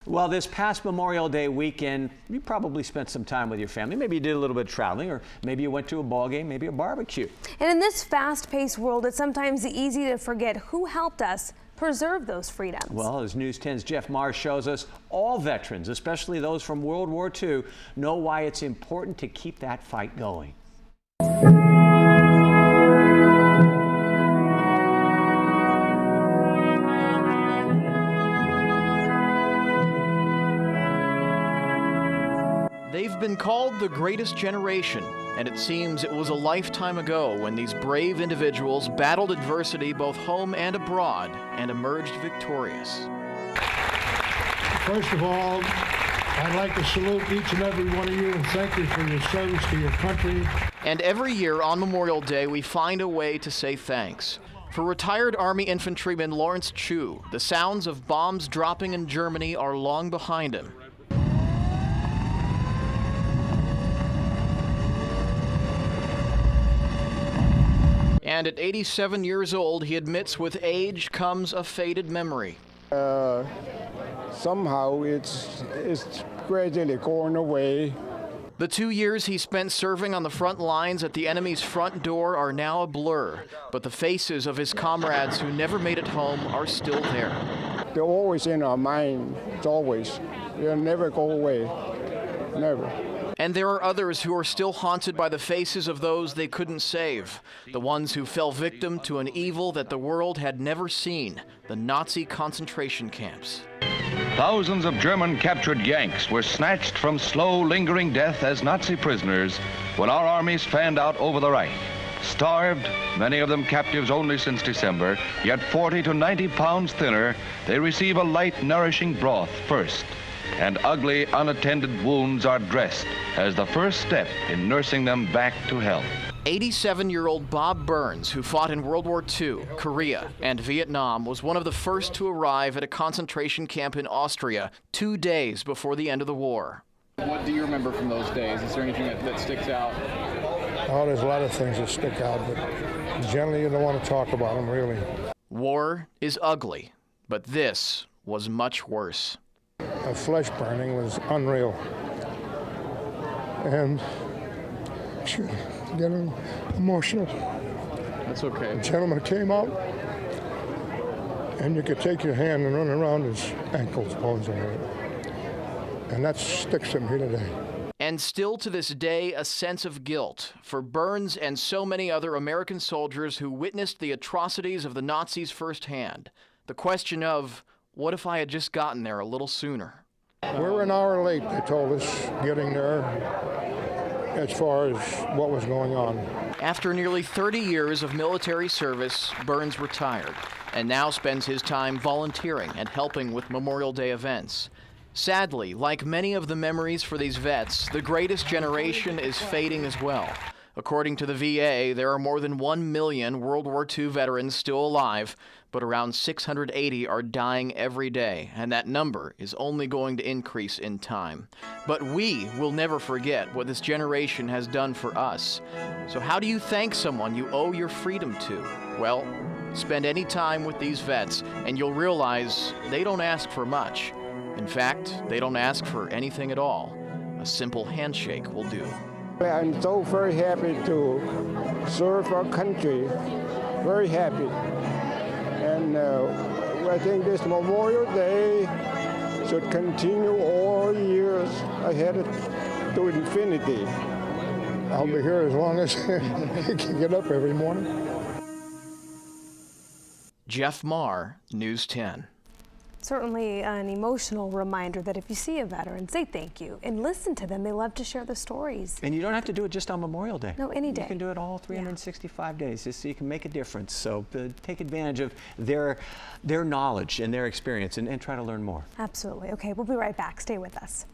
Well, this past Memorial Day weekend, you probably spent some time with your family. Maybe you did a little bit of traveling, or maybe you went to a ball game, maybe a barbecue. And in this fast-paced world, it's sometimes easy to forget who helped us preserve those freedoms. Well, as News 10's Jeff Maher shows us, all veterans, especially those from World War II, know why it's important to keep that fight going. They've been called the greatest generation, and it seems it was a lifetime ago when these brave individuals battled adversity both home and abroad and emerged victorious. First of all, I'd like to salute each and every one of you and thank you for your service to your country. And every year on Memorial Day, we find a way to say thanks. For retired Army infantryman Lawrence Chu, the sounds of bombs dropping in Germany are long behind him. And at 87 years old, he admits with age comes a faded memory. Somehow it's gradually going away. The 2 years he spent serving on the front lines at the enemy's front door are now a blur, but the faces of his comrades who never made it home are still there. They're always in our mind, it's always. They'll never go away, never. And there are others who are still haunted by the faces of those they couldn't save, the ones who fell victim to an evil that the world had never seen, the Nazi concentration camps. Thousands of German captured Yanks were snatched from slow, lingering death as Nazi prisoners when our armies fanned out over the Reich. Starved, many of them captives only since December, yet 40 to 90 pounds thinner, they receive a light, nourishing broth first. And ugly, unattended wounds are dressed as the first step in nursing them back to health. 87-year-old Bob Burns, who fought in World War II, Korea, and Vietnam, was one of the first to arrive at a concentration camp in Austria 2 days before the end of the war. What do you remember from those days? Is there anything that sticks out? Oh, there's a lot of things that stick out, but generally you don't want to talk about them, really. War is ugly, but this was much worse. The flesh burning was unreal. And getting emotional. That's okay. The gentleman came out, and you could take your hand and run around his ankles, bones over it. And that sticks to me today. And still to this day, a sense of guilt for Burns and so many other American soldiers who witnessed the atrocities of the Nazis firsthand. The question of, what if I had just gotten there a little sooner? We're an hour late, they told us, getting there as far as what was going on. After nearly 30 years of military service, Burns retired and now spends his time volunteering and helping with Memorial Day events. Sadly, like many of the memories for these vets, the greatest generation is fading as well. According to the VA, there are more than 1 million World War II veterans still alive, but around 680 are dying every day, and that number is only going to increase in time. But we will never forget what this generation has done for us. So how do you thank someone you owe your freedom to? Well, spend any time with these vets, and you'll realize they don't ask for much. In fact, they don't ask for anything at all. A simple handshake will do. I'm so very happy to serve our country, very happy. And I think this Memorial Day should continue all years ahead to infinity. I'll be here as long as I can get up every morning. Jeff Maher, News 10. Certainly an emotional reminder that if you see a veteran, say thank you and listen to them. They love to share the stories. And you don't have to do it just on Memorial Day. No, any day. You can do it all 365 days, just so you can make a difference. So take advantage of their knowledge and their experience and try to learn more. Absolutely. Okay, we'll be right back. Stay with us.